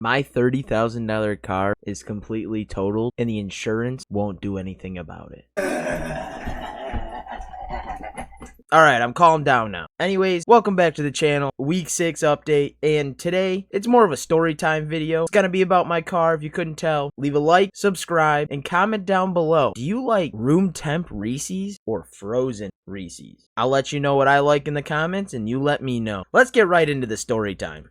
My $30,000 car is completely totaled and the insurance won't do anything about it. Alright, I'm calmed down now. Anyways, welcome back to the channel, week 6 update, and today, it's more of a story time video. It's gonna be about my car, if you couldn't tell. Leave a like, subscribe, and comment down below. Do you like room temp Reese's or frozen Reese's? I'll let you know what I like in the comments, and you let me know. Let's get right into the story time.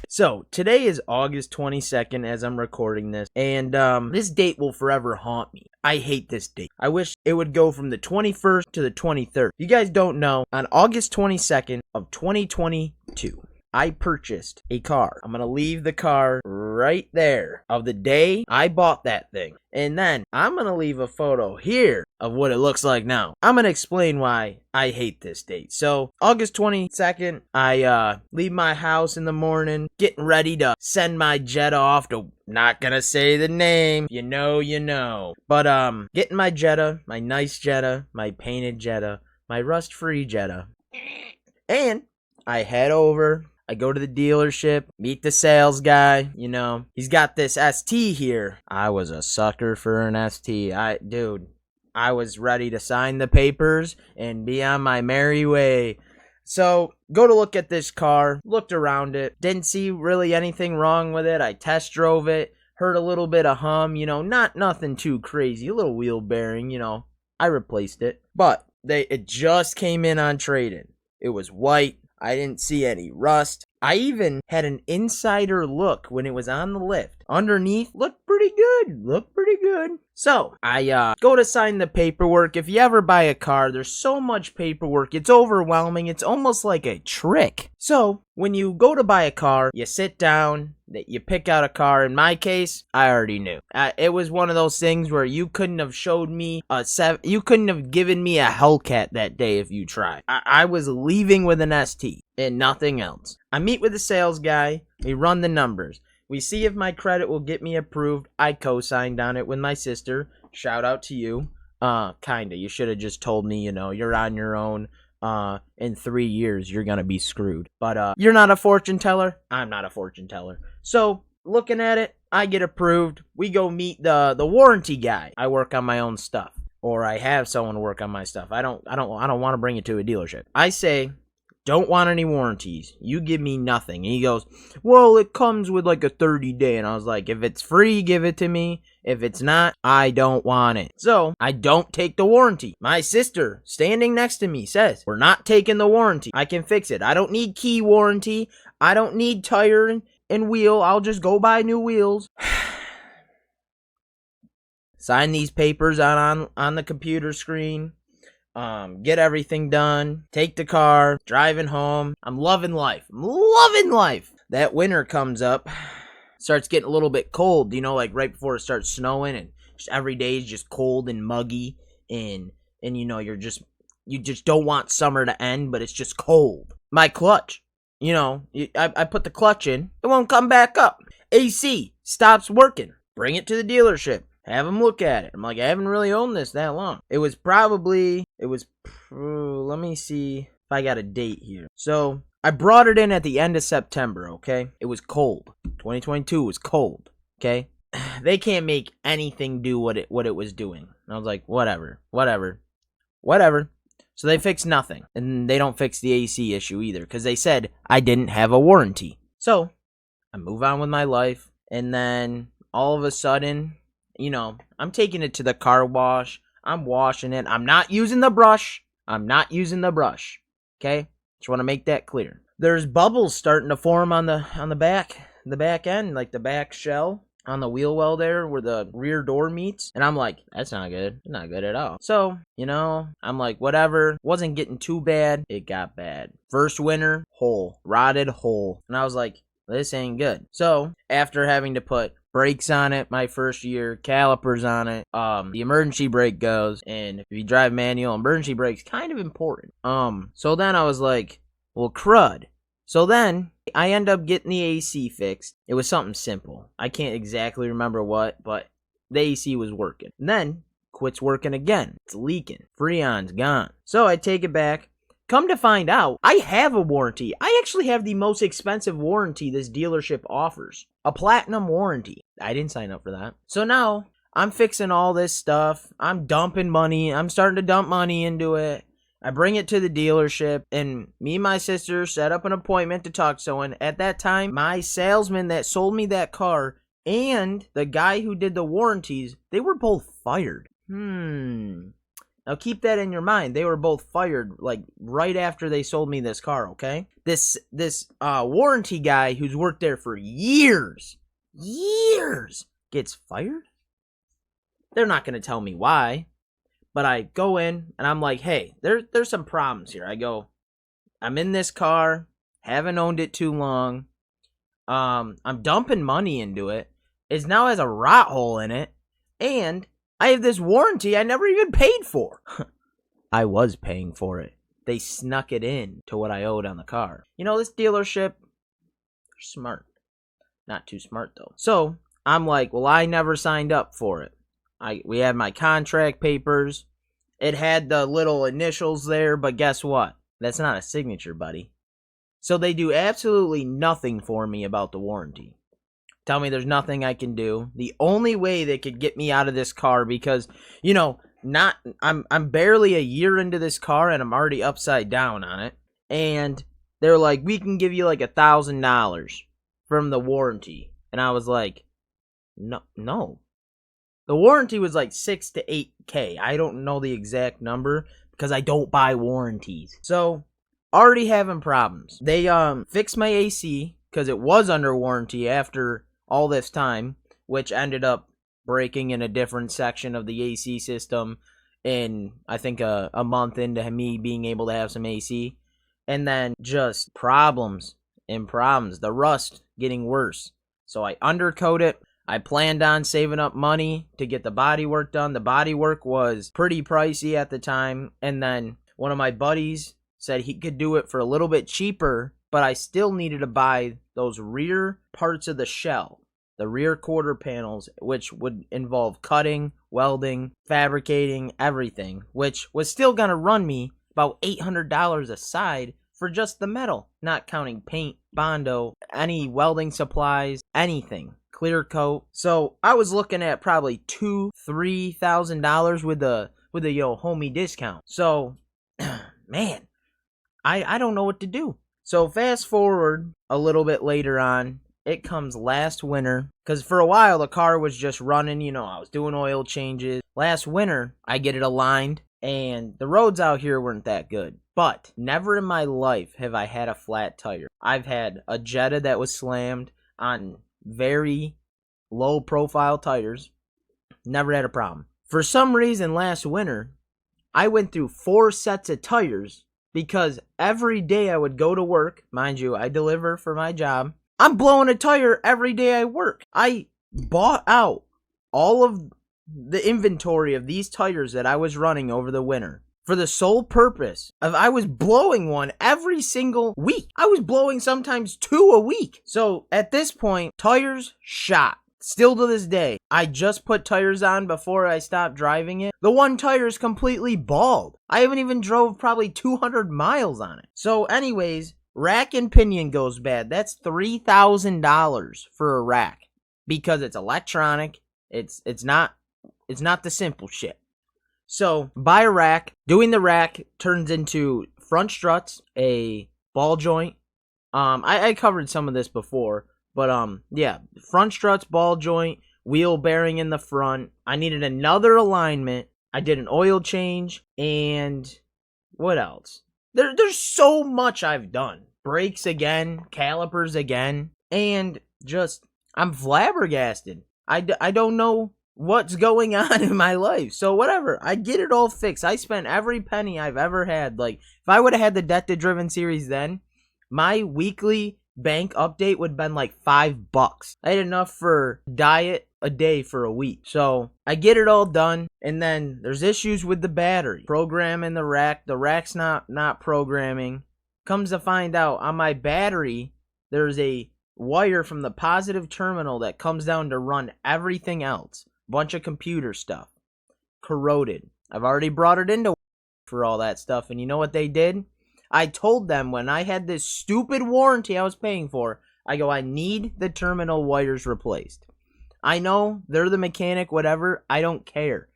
So, today is August 22nd as I'm recording this, and this date will forever haunt me. I hate this date. I wish it would go from the 21st to the 23rd. You guys don't know, on August 22nd of 2022, I purchased a car. I'm gonna leave the car right there of the day I bought that thing. And then I'm gonna leave a photo here of what it looks like now. I'm gonna explain why I hate this date. So August 22nd, I leave my house in the morning, getting ready to send my Jetta off to, not gonna say the name, you know. But getting my Jetta, my nice Jetta, my painted Jetta, my rust-free Jetta. And I head over. I go to the dealership, meet the sales guy, you know. He's got this ST here. I was a sucker for an ST. I was ready to sign the papers and be on my merry way. So, go to look at this car, looked around it, didn't see really anything wrong with it. I test drove it, heard a little bit of hum, you know, nothing too crazy, a little wheel bearing, you know. I replaced it, but it just came in on trade-in. It was white. I didn't see any rust. I even had an insider look when it was on the lift. Underneath, looked pretty good. So, I go to sign the paperwork. If you ever buy a car, there's so much paperwork. It's overwhelming. It's almost like a trick. So, when you go to buy a car, you sit down, you pick out a car. In my case, I already knew. It was one of those things where you couldn't have showed me you couldn't have given me a Hellcat that day if you tried. I was leaving with an ST and nothing else. I meet with the sales guy. We run the numbers. We see if my credit will get me approved. I co-signed on it with my sister. Shout out to you. Kinda. You should have just told me, you know, you're on your own. In 3 years, you're gonna be screwed. But, you're not a fortune teller. I'm not a fortune teller. So, looking at it, I get approved. We go meet the warranty guy. I work on my own stuff. Or I have someone work on my stuff. I don't want to bring it to a dealership. I say, don't want any warranties. You give me nothing. And he goes, well, it comes with like a 30-day. And I was like, if it's free, give it to me. If it's not, I don't want it. So, I don't take the warranty. My sister, standing next to me, says, we're not taking the warranty. I can fix it. I don't need key warranty. I don't need tire and wheel. I'll just go buy new wheels. Sign these papers on the computer screen. Get everything done, take the car, driving home. I'm loving life. That winter comes up, starts getting a little bit cold, you know, like right before it starts snowing, and just every day is just cold and muggy, and you know, you just don't want summer to end, but it's just cold. My clutch, you know, I put the clutch in, it won't come back up. AC stops working. Bring it to the dealership. Have them look at it. I'm like, I haven't really owned this that long. Let me see if I got a date here. So, I brought it in at the end of September, okay? It was cold. 2022 was cold, okay? They can't make anything do what it was doing. And I was like, whatever. So they fixed nothing. And they don't fix the AC issue either, because they said I didn't have a warranty. So, I move on with my life, and then all of a sudden, you know, I'm taking it to the car wash. I'm washing it. I'm not using the brush. Okay? Just want to make that clear. There's bubbles starting to form on the back end, like the back shell on the wheel well there where the rear door meets. And I'm like, that's not good. It's not good at all. So, you know, I'm like, whatever. Wasn't getting too bad. It got bad. First winter, hole. Rotted hole. And I was like, this ain't good. So, after having to put brakes on it my first year, calipers on it, the emergency brake goes, and if you drive manual, emergency brake's kind of important. So then I was like, well, crud. So then I end up getting the AC fixed. It was something simple. I can't exactly remember what, but the AC was working. And then quits working again. It's leaking. Freon's gone. So I take it back, Come to find out, I have a warranty. I actually have the most expensive warranty this dealership offers. A platinum warranty. I didn't sign up for that. So now, I'm fixing all this stuff. I'm dumping money. I'm starting to dump money into it. I bring it to the dealership, and me and my sister set up an appointment to talk to someone. At that time, my salesman that sold me that car and the guy who did the warranties, they were both fired. Now keep that in your mind. They were both fired like right after they sold me this car, okay? This warranty guy who's worked there for years gets fired? They're not going to tell me why. But I go in and I'm like, hey, there's some problems here. I go, I'm in this car, haven't owned it too long. I'm dumping money into it. It now has a rot hole in it. And I have this warranty I never even paid for. I was paying for it. They snuck it in to what I owed on the car. You know, this dealership, they're smart. Not too smart, though. So, I'm like, well, I never signed up for it. We had my contract papers. It had the little initials there, but guess what? That's not a signature, buddy. So they do absolutely nothing for me about the warranty. Tell me there's nothing I can do. The only way they could get me out of this car, because, you know, I'm barely a year into this car and I'm already upside down on it. And they're like, we can give you like $1,000 from the warranty. And I was like, no. The warranty was like $6,000 to $8,000. I don't know the exact number because I don't buy warranties. So, already having problems. They fixed my AC because it was under warranty after all this time, which ended up breaking in a different section of the AC system in, I think, a month into me being able to have some AC. And then just problems and problems. The rust getting worse. So I undercoat it. I planned on saving up money to get the body work done. The body work was pretty pricey at the time. And then one of my buddies said he could do it for a little bit cheaper, but I still needed to buy those rear parts of the shell, the rear quarter panels, which would involve cutting, welding, fabricating, everything, which was still going to run me about $800 a side for just the metal, not counting paint, Bondo, any welding supplies, anything. Clear coat. So I was looking at probably $2,000-$3,000 with the homie discount. So man, I don't know what to do. So fast forward a little bit later on, it comes last winter, because for a while the car was just running, you know, I was doing oil changes. Last winter I get it aligned, and the roads out here weren't that good. But never in my life have I had a flat tire. I've had a Jetta that was slammed on very low profile tires. Never had a problem. For some reason last winter, I went through 4 sets of tires because every day I would go to work. Mind you, I deliver for my job. I'm blowing a tire every day I work. I bought out all of the inventory of these tires that I was running over the winter for the sole purpose of I was blowing one every single week. I was blowing sometimes 2 a week. So at this point, tires shot. Still to this day, I just put tires on before I stopped driving it. The one tire is completely bald. I haven't even drove probably 200 miles on it. So anyways, rack and pinion goes bad. That's $3,000 for a rack because it's electronic. It's not the simple shit. So, buy a rack. Doing the rack turns into front struts, a ball joint. I covered some of this before, but yeah, front struts, ball joint, wheel bearing in the front. I needed another alignment. I did an oil change, and what else? There's so much I've done. Brakes again, calipers again, and just, I'm flabbergasted. I don't know what's going on in my life. So whatever, I get it all fixed. I spent every penny I've ever had. Like, if I would have had the Debt to Driven series then, my weekly bank update would have been like $5. I had enough for diet a day for a week. So I get it all done, and then there's issues with the battery. Programming the rack's not programming. Comes to find out, on my battery, there's a wire from the positive terminal that comes down to run everything else. Bunch of computer stuff. Corroded. I've already brought it into for all that stuff, and you know what they did? I told them when I had this stupid warranty I was paying for, I go, I need the terminal wires replaced. I know they're the mechanic, whatever. I don't care.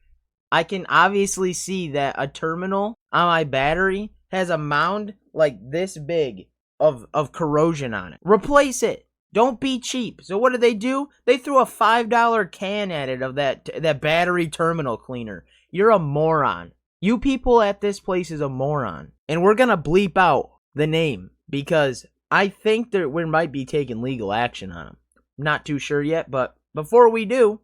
I can obviously see that a terminal on my battery has a mound like this big of corrosion on it. Replace it. Don't be cheap. So what do? They threw a $5 can at it of that battery terminal cleaner. You're a moron. You people at this place is a moron. And we're going to bleep out the name because I think that we might be taking legal action on them. Not too sure yet, but before we do,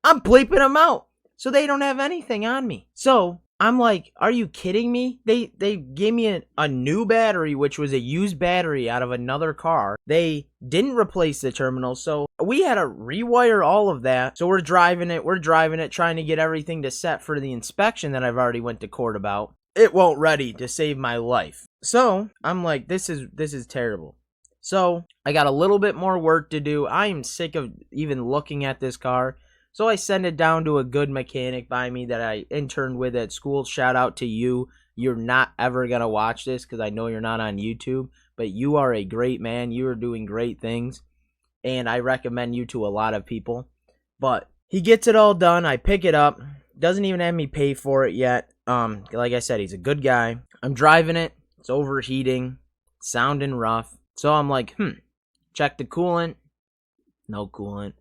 I'm bleeping them out so they don't have anything on me. So I'm like, are you kidding me? They gave me a new battery, which was a used battery out of another car. They didn't replace the terminal, so we had to rewire all of that. So we're driving it, trying to get everything to set for the inspection that I've already went to court about. It won't ready to save my life. So I'm like, this is terrible. So I got a little bit more work to do. I am sick of even looking at this car. So I send it down to a good mechanic by me that I interned with at school. Shout out to you. You're not ever going to watch this because I know you're not on YouTube. But you are a great man. You are doing great things. And I recommend you to a lot of people. But he gets it all done. I pick it up. Doesn't even have me pay for it yet. Like I said, he's a good guy. I'm driving it. It's overheating. Sounding rough. So I'm like, check the coolant. No coolant.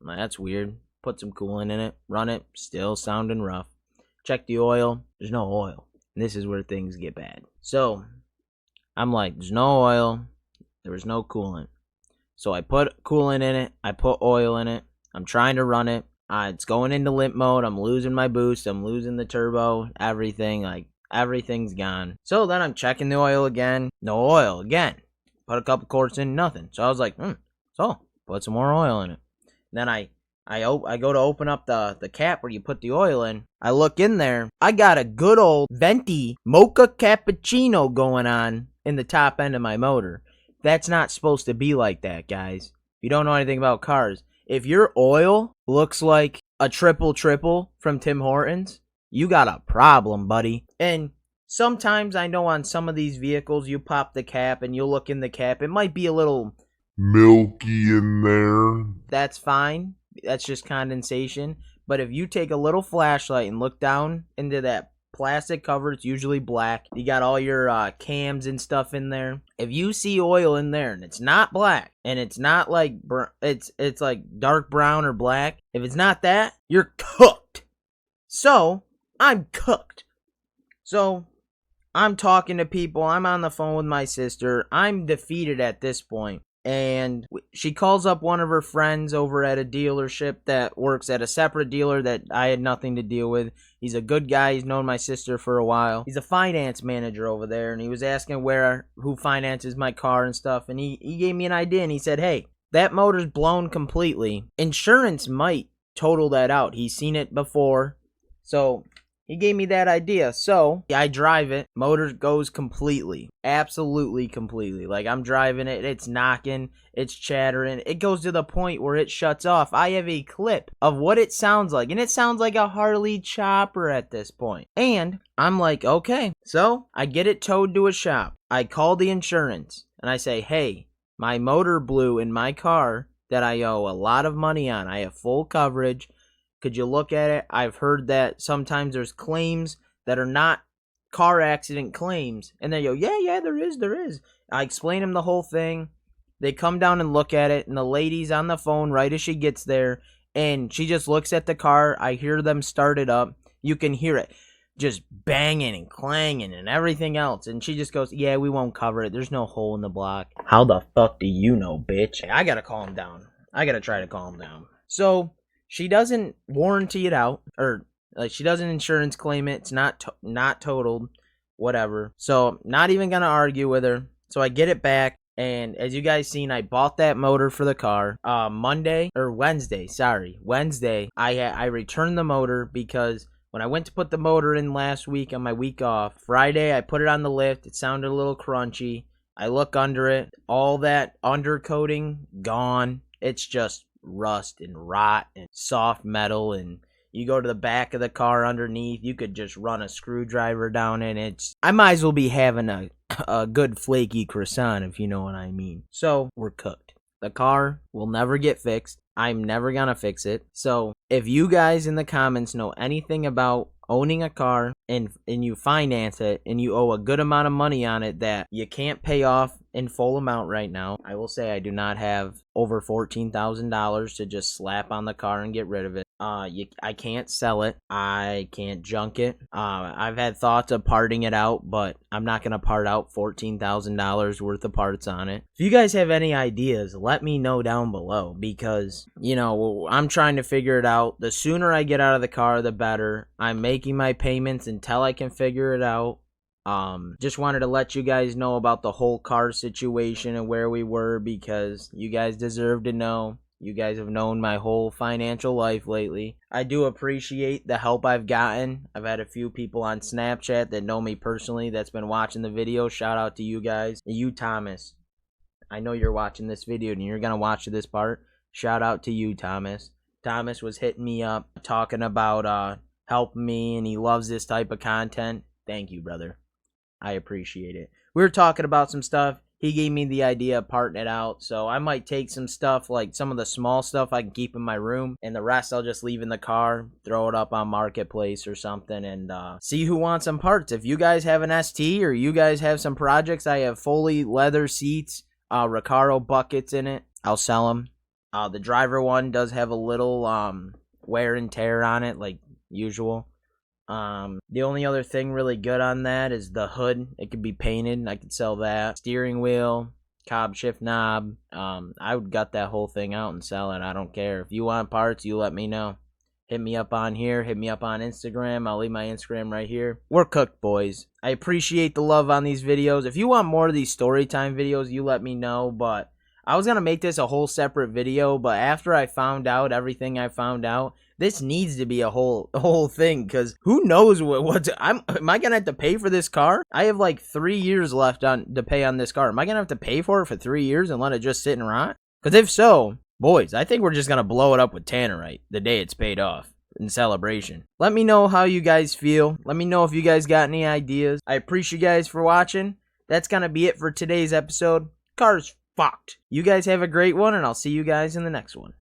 I'm like, that's weird. Put some coolant in it, run it, still sounding rough. Check the oil, there's no oil. And this is where things get bad. So, I'm like, there's no oil, there was no coolant. So I put coolant in it, I put oil in it, I'm trying to run it. It's going into limp mode, I'm losing my boost, I'm losing the turbo, everything, like, everything's gone. So then I'm checking the oil again, no oil again. Put a couple quarts in, nothing. So I was like, so, put some more oil in it. Then I go to open up the cap where you put the oil in. I look in there. I got a good old venti mocha cappuccino going on in the top end of my motor. That's not supposed to be like that, guys. If you don't know anything about cars, if your oil looks like a triple from Tim Hortons, you got a problem, buddy. And sometimes I know on some of these vehicles, you pop the cap and you look in the cap. It might be a little milky in there. That's fine. That's just condensation. But if you take a little flashlight and look down into that plastic cover, it's usually black. You got all your cams and stuff in there. If you see oil in there and it's not black and it's not like it's like dark brown or black, if it's not that, you're cooked. So I'm cooked. So I'm talking to people. I'm on the phone with my sister. I'm defeated at this point. And she calls up one of her friends over at a dealership that works at a separate dealer that I had nothing to deal with. He's a good guy. He's known my sister for a while. He's a finance manager over there, and he was asking who finances my car and stuff. And he gave me an idea, and he said, hey, that motor's blown completely. Insurance might total that out. He's seen it before. So he gave me that idea. So I drive it. Motor goes completely. Absolutely completely. Like I'm driving it. It's knocking. It's chattering. It goes to the point where it shuts off. I have a clip of what it sounds like. And it sounds like a Harley chopper at this point. And I'm like, okay. So I get it towed to a shop. I call the insurance. And I say, hey, my motor blew in my car that I owe a lot of money on. I have full coverage. Could you look at it? I've heard that sometimes there's claims that are not car accident claims. And they go, yeah, there is. I explain them the whole thing. They come down and look at it. And the lady's on the phone right as she gets there. And she just looks at the car. I hear them start it up. You can hear it just banging and clanging and everything else. And she just goes, yeah, we won't cover it. There's no hole in the block. How the fuck do you know, bitch? I gotta calm down. I gotta try to calm down. So she doesn't warranty it out, or like she doesn't insurance claim it. It's not totaled, whatever. So not even gonna argue with her. So I get it back, and as you guys seen, I bought that motor for the car. Wednesday. I returned the motor because when I went to put the motor in last week on my week off, Friday I put it on the lift. It sounded a little crunchy. I look under it, all that undercoating gone. It's just rust and rot and soft metal, and You go to the back of the car underneath, you could just run a screwdriver down it. I might as well be having a good flaky croissant, if you know what I mean. So, we're cooked. The car will never get fixed. I'm never gonna fix it. So, if you guys in the comments know anything about owning a car and you finance it and you owe a good amount of money on it that you can't pay off in full amount right now, I will say I do not have over $14,000 to just slap on the car and get rid of it. I can't sell it. I can't junk it. I've had thoughts of parting it out, but I'm not gonna part out $14,000 worth of parts on it. If you guys have any ideas, let me know down below, because I'm trying to figure it out. The sooner I get out of the car, the better. I'm making my payments until I can figure it out. Just wanted to let you guys know about the whole car situation and where we were, because you guys deserve to know. You guys have known my whole financial life lately. I do appreciate the help I've gotten. I've had a few people on Snapchat that know me personally that's been watching the video. Shout out to you guys. You, Thomas. I know you're watching this video and you're gonna watch this part. Shout out to you, Thomas. Thomas was hitting me up talking about helping me, and he loves this type of content. Thank you, brother. I appreciate it. We were talking about some stuff. He gave me the idea of parting it out, so I might take some stuff, like some of the small stuff I can keep in my room, and the rest I'll just leave in the car, throw it up on Marketplace or something, and see who wants some parts. If you guys have an ST or you guys have some projects, I have fully leather seats, Recaro buckets in it. I'll sell them. The driver one does have a little wear and tear on it, like usual. The only other thing really good on that is the hood. It could be painted, and I could sell that. Steering wheel, cob shift knob. I would gut that whole thing out and sell it. I don't care. If you want parts, you let me know. Hit me up on here. Hit me up on Instagram. I'll leave my Instagram right here. We're cooked, boys. I appreciate the love on these videos. If you want more of these Storytime videos, you let me know. But I was going to make this a whole separate video, but after I found out everything I found out, this needs to be a whole thing, because who knows am I gonna have to pay for this car? I have like 3 years left to pay on this car. Am I gonna have to pay for it for 3 years and let it just sit and rot? Because if so, boys, I think we're just gonna blow it up with Tannerite the day it's paid off in celebration. Let me know how you guys feel. Let me know if you guys got any ideas. I appreciate you guys for watching. That's gonna be it for today's episode. Car's fucked. You guys have a great one, and I'll see you guys in the next one.